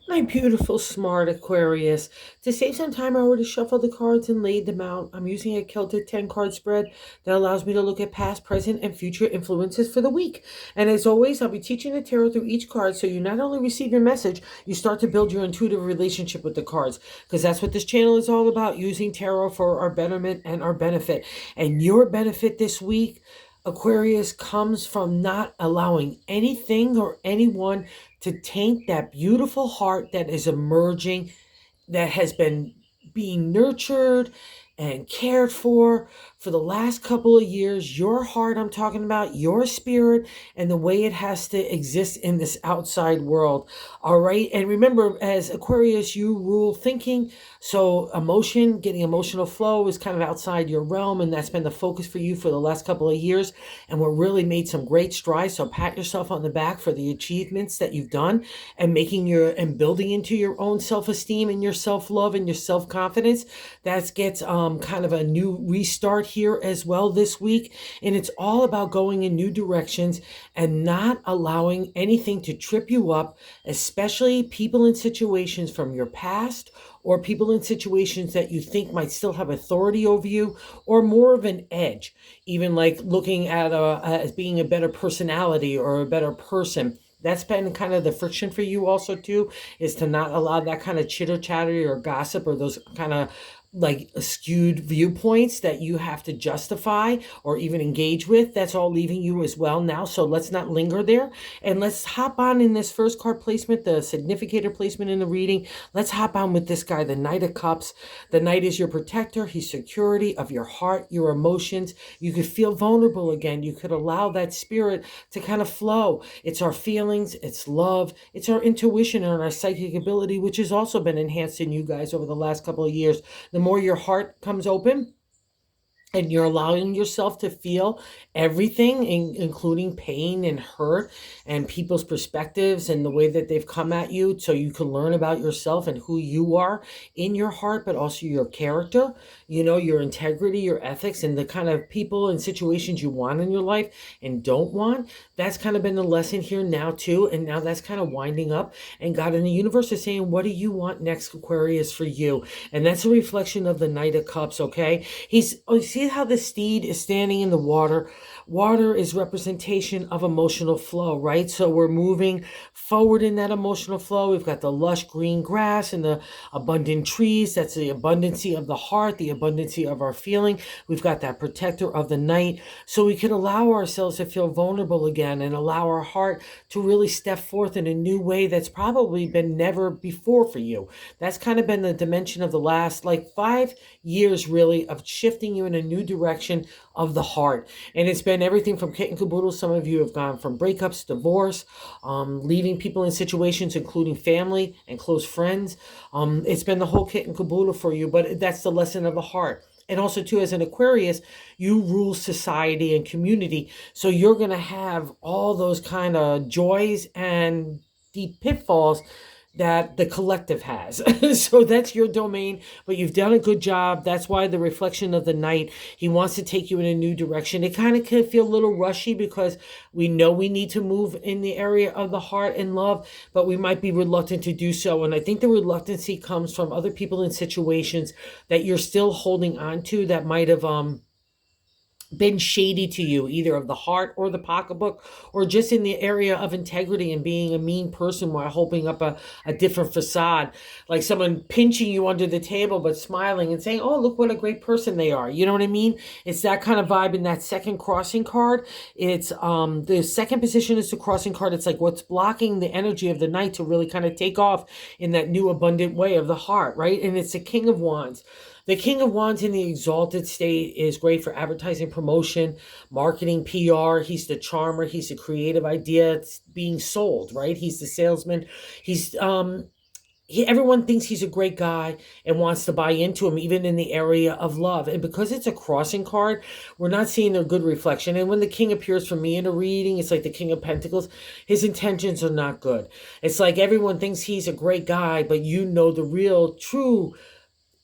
My beautiful, smart Aquarius. To save some time, I already shuffled the cards and laid them out. I'm using a Celtic 10 card spread that allows me to look at past, present, and future influences for the week. And as always, I'll be teaching the tarot through each card so you not only receive your message, you start to build your intuitive relationship with the cards. Because that's what this channel is all about, using tarot for our betterment and our benefit. And your benefit this week, Aquarius, comes from not allowing anything or anyone to taint that beautiful heart that is emerging, that has been being nurtured and cared for the last couple of years. Your heart, I'm talking about, your spirit, and the way it has to exist in this outside world. All right. And remember, as Aquarius, you rule thinking. So emotion, getting emotional flow is kind of outside your realm. And that's been the focus for you for the last couple of years. And we're really made some great strides. So pat yourself on the back for the achievements that you've done and building into your own self-esteem and your self-love and your self-confidence. That gets kind of a new restart here as well this week. And it's all about going in new directions and not allowing anything to trip you up, especially people in situations from your past or people in situations that you think might still have authority over you or more of an edge, even like looking at as being a better personality or a better person. That's been kind of the friction for you also too, is to not allow that kind of chitter chatter or gossip or those kind of like skewed viewpoints that you have to justify or even engage with. That's all leaving you as well now. So let's not linger there. And let's hop on in this first card placement, the significator placement in the reading. Let's hop on with this guy, the Knight of Cups. The Knight is your protector. He's security of your heart, your emotions. You could feel vulnerable again. You could allow that spirit to kind of flow. It's our feelings, it's love, it's our intuition and our psychic ability, which has also been enhanced in you guys over the last couple of years. The more your heart comes open, and you're allowing yourself to feel everything, including pain and hurt and people's perspectives and the way that they've come at you, so you can learn about yourself and who you are in your heart, but also your character, your integrity, your ethics, and the kind of people and situations you want in your life and don't want. That's kind of been the lesson here now too. And now that's kind of winding up. And God in the universe is saying, what do you want next, Aquarius, for you? And that's a reflection of the Knight of Cups, okay? See how the steed is standing in the water? Water is representation of emotional flow, right? So we're moving forward in that emotional flow. We've got the lush green grass and the abundant trees. That's the abundancy of the heart, the abundancy of our feeling. We've got that protector of the night. So we can allow ourselves to feel vulnerable again and allow our heart to really step forth in a new way that's probably been never before for you. That's kind of been the dimension of the last 5 years really of shifting you in a new direction of the heart. And it's been everything from kit and caboodle. Some of you have gone from breakups, divorce, leaving people in situations including family and close friends. It's been the whole kit and caboodle for you, but that's the lesson of the heart. And also too, as an Aquarius, you rule society and community. So you're going to have all those kind of joys and deep pitfalls that the collective has. So that's your domain, but you've done a good job. That's why the reflection of the Knight, he wants to take you in a new direction. It kind of can feel a little rushy because we know we need to move in the area of the heart and love, but we might be reluctant to do so. And I think the reluctancy comes from other people in situations that you're still holding on to that might have been shady to you, either of the heart or the pocketbook, or just in the area of integrity and being a mean person while holding up a different facade, like someone pinching you under the table but smiling and saying, oh, look what a great person they are. You know what I mean? It's that kind of vibe in that second crossing card. It's the second position is the crossing card. It's like what's blocking the energy of the Knight to really kind of take off in that new abundant way of the heart, right? And it's the King of Wands. The King of Wands in the exalted state is great for advertising, promotion, marketing, PR. He's the charmer. He's the creative idea. It's being sold, right? He's the salesman. He's everyone thinks he's a great guy and wants to buy into him, even in the area of love. And because it's a crossing card, we're not seeing a good reflection. And when the king appears for me in a reading, it's like the King of Pentacles. His intentions are not good. It's like everyone thinks he's a great guy, but the real, true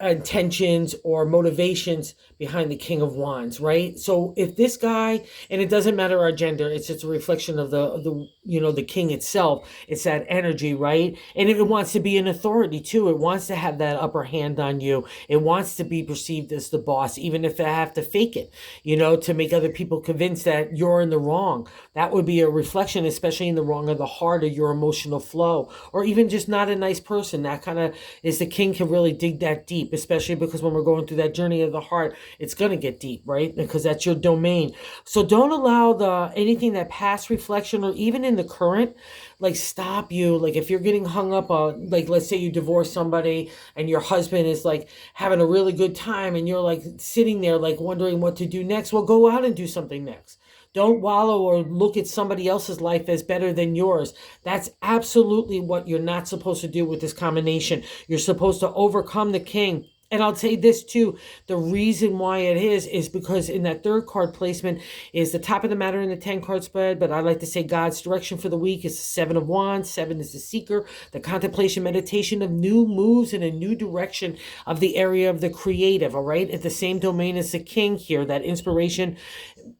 intentions or motivations behind the King of Wands, right? So if this guy, and it doesn't matter our gender, it's just a reflection of the king itself. It's that energy, right? And it wants to be an authority too. It wants to have that upper hand on you. It wants to be perceived as the boss, even if I have to fake it, to make other people convinced that you're in the wrong. That would be a reflection, especially in the wrong of the heart or your emotional flow, or even just not a nice person. That kind of is the king can really dig that deep, especially because when we're going through that journey of the heart, it's going to get deep, right? Because that's your domain. So don't allow anything that past reflection or even in the current, like stop you. Like if you're getting hung up on, like let's say you divorce somebody and your husband is like having a really good time and you're like sitting there like wondering what to do next. Well, go out and do something next. Don't wallow or look at somebody else's life as better than yours. That's absolutely what you're not supposed to do with this combination. You're supposed to overcome the king. And I'll say this too, the reason why it is because in that third card placement is the top of the matter in the 10 card spread, but I like to say God's direction for the week is the 7 of Wands. 7 is the seeker, the contemplation, meditation of new moves in a new direction of the area of the creative, all right? At the same domain as the king here, that inspiration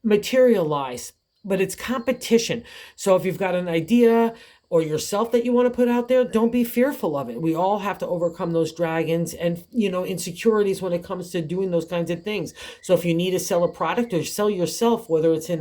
materialize, but it's competition. So if you've got an idea or yourself that you want to put out there, don't be fearful of it. We all have to overcome those dragons and, insecurities when it comes to doing those kinds of things. So if you need to sell a product or sell yourself, whether it's in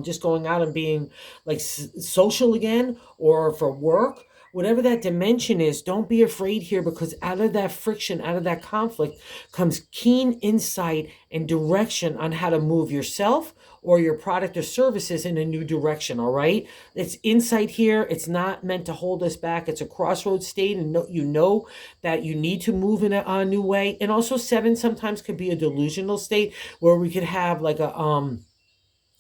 just going out and being like social again or for work, whatever that dimension is, don't be afraid here, because out of that friction, out of that conflict comes keen insight and direction on how to move yourself or your product or services in a new direction, all right? It's insight here. It's not meant to hold us back. It's a crossroads state, and you know that you need to move in a new way. And also 7 sometimes could be a delusional state where we could have like a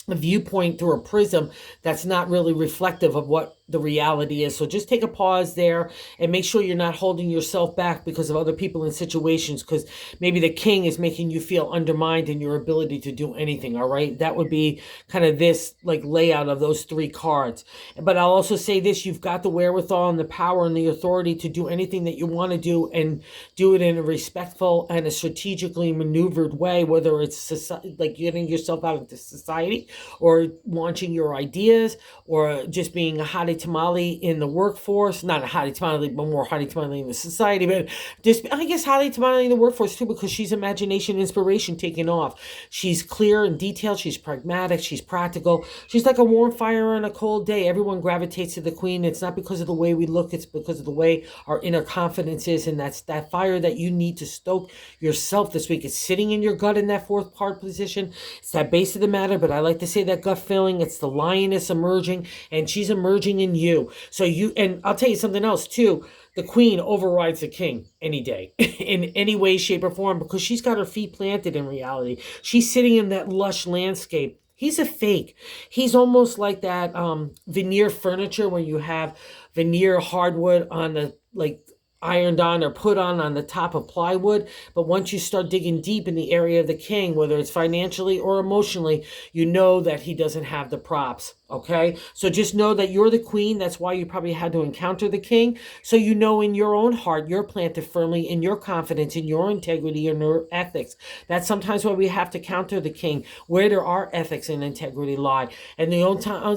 viewpoint through a prism that's not really reflective of what the reality is. So just take a pause there and make sure you're not holding yourself back because of other people and situations, because maybe the king is making you feel undermined in your ability to do anything, all right? That would be kind of this like layout of those 3 cards. But I'll also say this, you've got the wherewithal and the power and the authority to do anything that you want to do, and do it in a respectful and a strategically maneuvered way, whether it's like getting yourself out into society or launching your ideas or just being a hottie tamale in the workforce. Not a hottie tamale, but more hottie tamale in the society. But just, I guess, hottie tamale in the workforce too, because she's imagination, inspiration taking off. She's clear and detailed. She's pragmatic. She's practical. She's like a warm fire on a cold day. Everyone gravitates to the queen. It's not because of the way we look. It's because of the way our inner confidence is. And that's that fire that you need to stoke yourself this week. It's sitting in your gut in that 4th part position. It's that base of the matter, but I like to say that gut feeling. It's the lioness emerging, and she's emerging in you. So and I'll tell you something else too. The queen overrides the king any day in any way, shape, or form, because she's got her feet planted in reality. She's sitting in that lush landscape. He's a fake. He's almost like that veneer furniture when you have veneer hardwood on the ironed on or put on the top of plywood. But once you start digging deep in the area of the king, whether it's financially or emotionally, you know that he doesn't have the props. Okay, so just know that you're the queen. That's why you probably had to encounter the king. So you know in your own heart, you're planted firmly in your confidence, in your integrity, and your ethics. That's sometimes why we have to counter the king, where there are ethics and integrity lie. And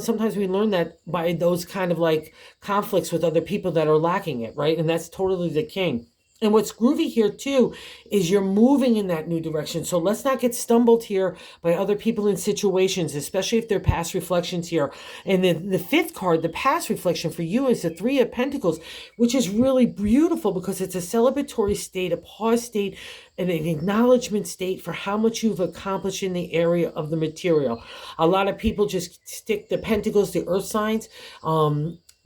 sometimes we learn that by those kind of like conflicts with other people that are lacking it, right? And that's totally the king. And what's groovy here too is you're moving in that new direction. So let's not get stumbled here by other people and situations, especially if they're past reflections here. And then the 5th card, the past reflection for you, is the 3 of Pentacles, which is really beautiful because it's a celebratory state, a pause state, and an acknowledgement state for how much you've accomplished in the area of the material. A lot of people just stick the Pentacles, the earth signs,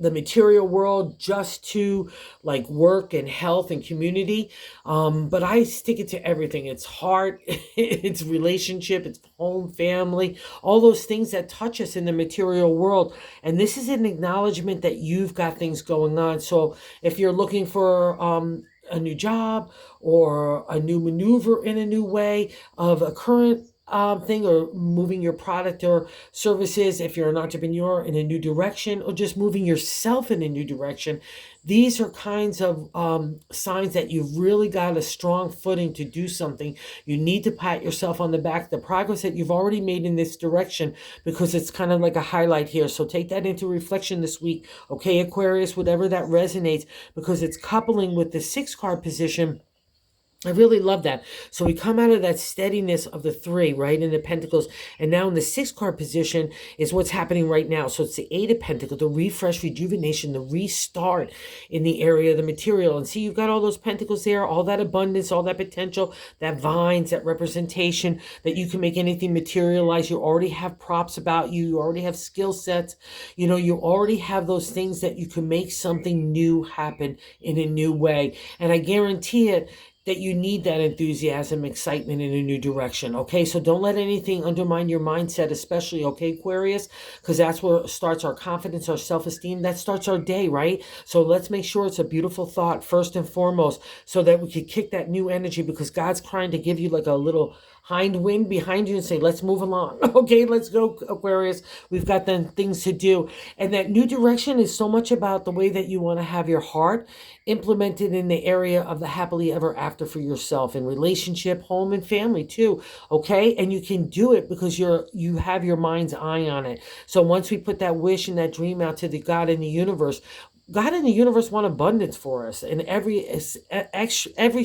the material world, just to like work and health and community. But I stick it to everything. It's heart, it's relationship, it's home, family, all those things that touch us in the material world. And this is an acknowledgement that you've got things going on. So if you're looking for a new job or a new maneuver in a new way of a current thing, or moving your product or services if you're an entrepreneur in a new direction, or just moving yourself in a new direction. These are kinds of signs that you've really got a strong footing to do something. You need to pat yourself on the back, the progress that you've already made in this direction, because it's kind of like a highlight here. So take that into reflection this week, okay, Aquarius, whatever that resonates, because it's coupling with the 6 card position. I really love that. So we come out of that steadiness of the 3, right, in the Pentacles, and now in the 6 card position is what's happening right now. So it's the 8 of Pentacles, the refresh, rejuvenation, the restart in the area of the material. And see, you've got all those Pentacles there, all that abundance, all that potential, that vines, that representation, that you can make anything materialize. You already have props about you. You already have skill sets. You know, you already have those things that you can make something new happen in a new way. And I guarantee it, that you need that enthusiasm, excitement in a new direction, okay? So don't let anything undermine your mindset, especially, okay, Aquarius? Because that's where starts our confidence, our self-esteem. That starts our day, right? So let's make sure it's a beautiful thought first and foremost, so that we could kick that new energy, because God's trying to give you like a little hind wind behind you and say, let's move along. Okay, let's go, Aquarius. We've got then things to do. And that new direction is so much about the way that you want to have your heart implemented in the area of the happily ever after for yourself, in relationship, home, and family too. Okay, and you can do it because you have your mind's eye on it. So once we put that wish and that dream out to the God in the universe, God in the universe want abundance for us in every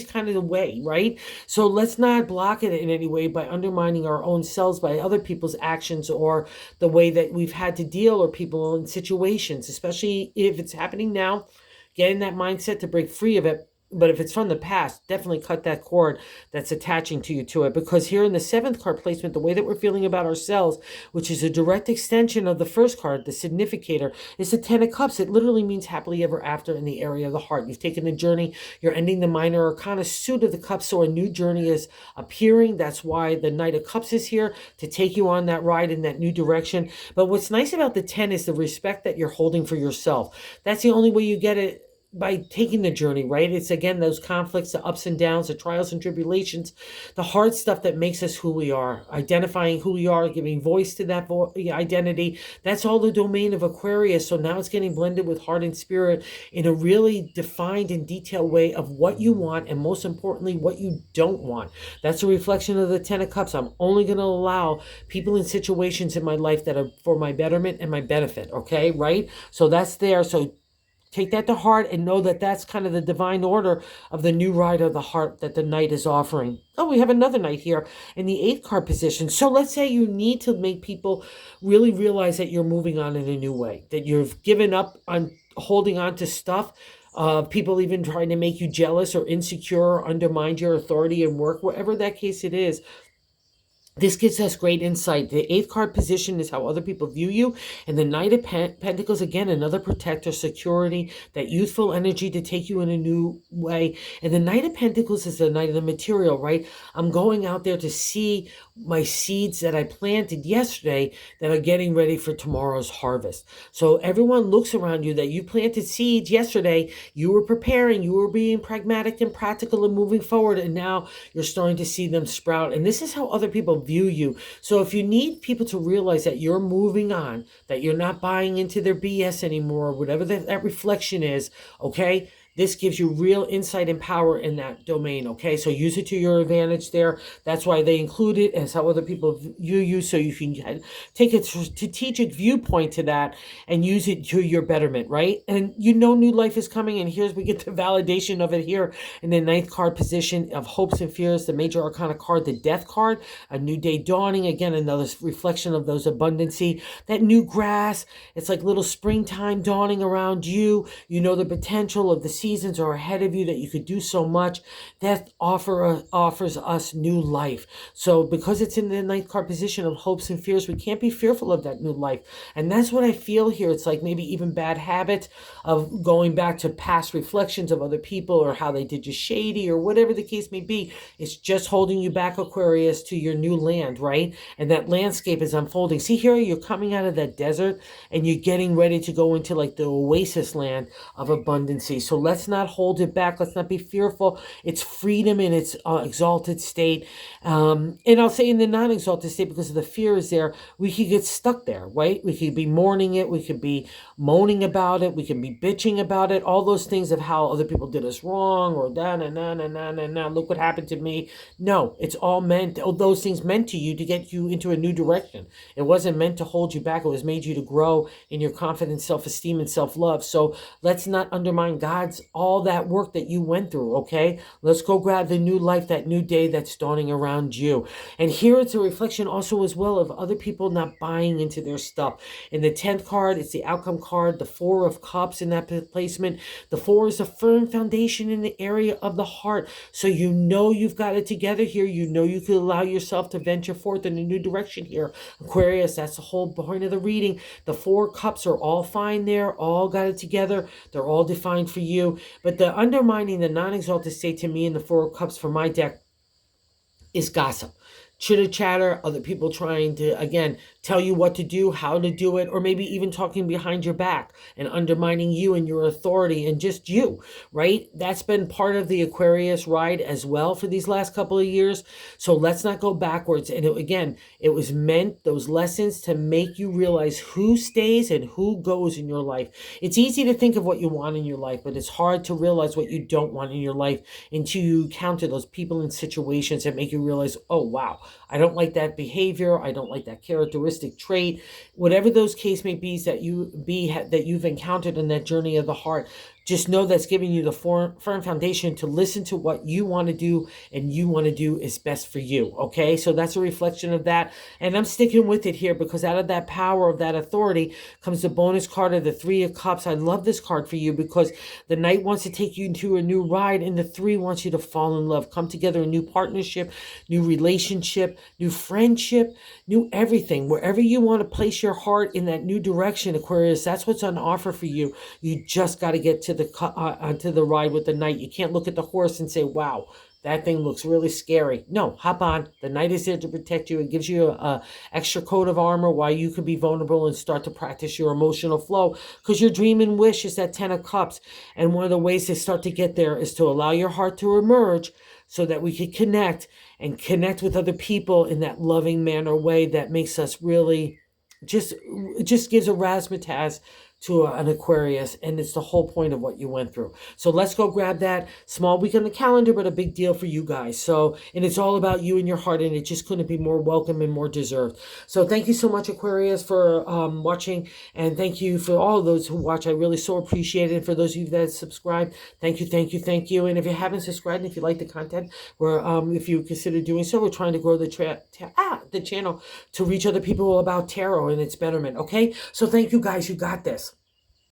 kind of way, right? So let's not block it in any way by undermining our own selves by other people's actions, or the way that we've had to deal, or people in situations, especially if it's happening now. Get in that mindset to break free of it. But if it's from the past, definitely cut that cord that's attaching to you to it. Because here in the 7th card placement, the way that we're feeling about ourselves, which is a direct extension of the 1st card, the significator, is the 10 of Cups. It literally means happily ever after in the area of the heart. You've taken a journey. You're ending the minor arcana suit of the Cups, so a new journey is appearing. That's why the Knight of Cups is here, to take you on that ride in that new direction. But what's nice about the 10 is the respect that you're holding for yourself. That's the only way you get it, by taking the journey, right? It's again those conflicts, the ups and downs, the trials and tribulations, the hard stuff that makes us who we are, identifying who we are, giving voice to that identity. That's all the domain of Aquarius. So now it's getting blended with heart and spirit in a really defined and detailed way of what you want, and most importantly, what you don't want. That's a reflection of the 10 of Cups. I'm only going to allow people in situations in my life that are for my betterment and my benefit, okay, right? So that's there. So take that to heart and know that that's kind of the divine order of the new ride of the heart that the Knight is offering. Oh, we have another Knight here in the 8th card position. So let's say you need to make people really realize that you're moving on in a new way, that you've given up on holding on to stuff. People even trying to make you jealous or insecure or undermine your authority in work, whatever that case it is. This gives us great insight. The 8th card position is how other people view you. And the Knight of Pentacles, again, another protector, security, that youthful energy to take you in a new way. And the Knight of Pentacles is the Knight of the material, right? I'm going out there to see my seeds that I planted yesterday that are getting ready for tomorrow's harvest. So everyone looks around you that you planted seeds yesterday. You were preparing, you were being pragmatic and practical and moving forward. And now you're starting to see them sprout. And this is how other people view you. So if you need people to realize that you're moving on, that you're not buying into their BS anymore, whatever that reflection is, okay? This gives you real insight and power in that domain, okay? So use it to your advantage there. That's why they include it as how other people view you, so you can take a strategic viewpoint to that and use it to your betterment, right? And you know new life is coming, and here's we get the validation of it here in the 9th card position of hopes and fears, the major arcana card, the death card, a new day dawning. Again, another reflection of those abundancy, that new grass. It's like little springtime dawning around you. You know the potential of the seasons are ahead of you, that you could do so much. That offers us new life. So because it's in the 9th card position of hopes and fears, we can't be fearful of that new life. And that's what I feel here. It's like maybe even bad habits of going back to past reflections of other people, or how they did you shady, or whatever the case may be. It's just holding you back, Aquarius, to your new land, right? And that landscape is unfolding. See here, you're coming out of that desert and you're getting ready to go into like the oasis land of abundancy. So let's let's not hold it back. Let's not be fearful. It's freedom in its exalted state. And I'll say in the non-exalted state, because of the fear is there, we could get stuck there, right? We could be mourning it. We could be moaning about it. We can be bitching about it. All those things of how other people did us wrong, or look what happened to me. No, it's all meant, all those things meant to you to get you into a new direction. It wasn't meant to hold you back. It was made you to grow in your confidence, self-esteem, and self-love. So let's not undermine God's, all that work that you went through, okay? Let's go grab the new life, that new day that's dawning around you. And here it's a reflection also as well of other people not buying into their stuff. In the 10th card, it's the outcome card, the 4 of Cups in that placement. The 4 is a firm foundation in the area of the heart. So you know you've got it together here. You know you can allow yourself to venture forth in a new direction here. Aquarius, that's the whole point of the reading. The 4 cups are all fine there, all got it together. They're all defined for you. But the undermining the non-exalted state to me in the 4 cups for my deck is gossip. Chitter chatter, other people trying to, again, tell you what to do, how to do it, or maybe even talking behind your back and undermining you and your authority and just you, right? That's been part of the Aquarius ride as well for these last couple of years. So let's not go backwards. And again, it was meant, those lessons, to make you realize who stays and who goes in your life. It's easy to think of what you want in your life, but it's hard to realize what you don't want in your life until you encounter those people and situations that make you realize, oh, wow, I don't like that behavior. I don't like that characteristic trait. Whatever those case may be that you've encountered in that journey of the heart, just know that's giving you the firm foundation to listen to what you want to do, and you want to do is best for you, okay? So that's a reflection of that, and I'm sticking with it here because out of that power of that authority comes the bonus card of the 3 of Cups. I love this card for you because the Knight wants to take you into a new ride, and the 3 wants you to fall in love, come together, a new partnership, new relationship, new friendship, new everything. Wherever you want to place your heart in that new direction, Aquarius, that's what's on offer for you. You just got to get to the ride with the Knight. You can't look at the horse and say, wow, that thing looks really scary. No, hop on. The Knight is there to protect you. It gives you a extra coat of armor while you can be vulnerable and start to practice your emotional flow, because your dream and wish is that 10 of Cups. And one of the ways to start to get there is to allow your heart to emerge so that we can connect with other people in that loving manner way that makes us really just gives a razzmatazz to an Aquarius, and it's the whole point of what you went through. So let's go grab that. Small week on the calendar, but a big deal for you guys. So, and it's all about you and your heart, and it just couldn't be more welcome and more deserved. So thank you so much, Aquarius, for watching, and thank you for all of those who watch. I really so appreciate it. And for those of you that subscribe, thank you, thank you, thank you. And if you haven't subscribed, and if you like the content, if you consider doing so, we're trying to grow the channel to reach other people about tarot and its betterment. Okay, so thank you guys. You got this.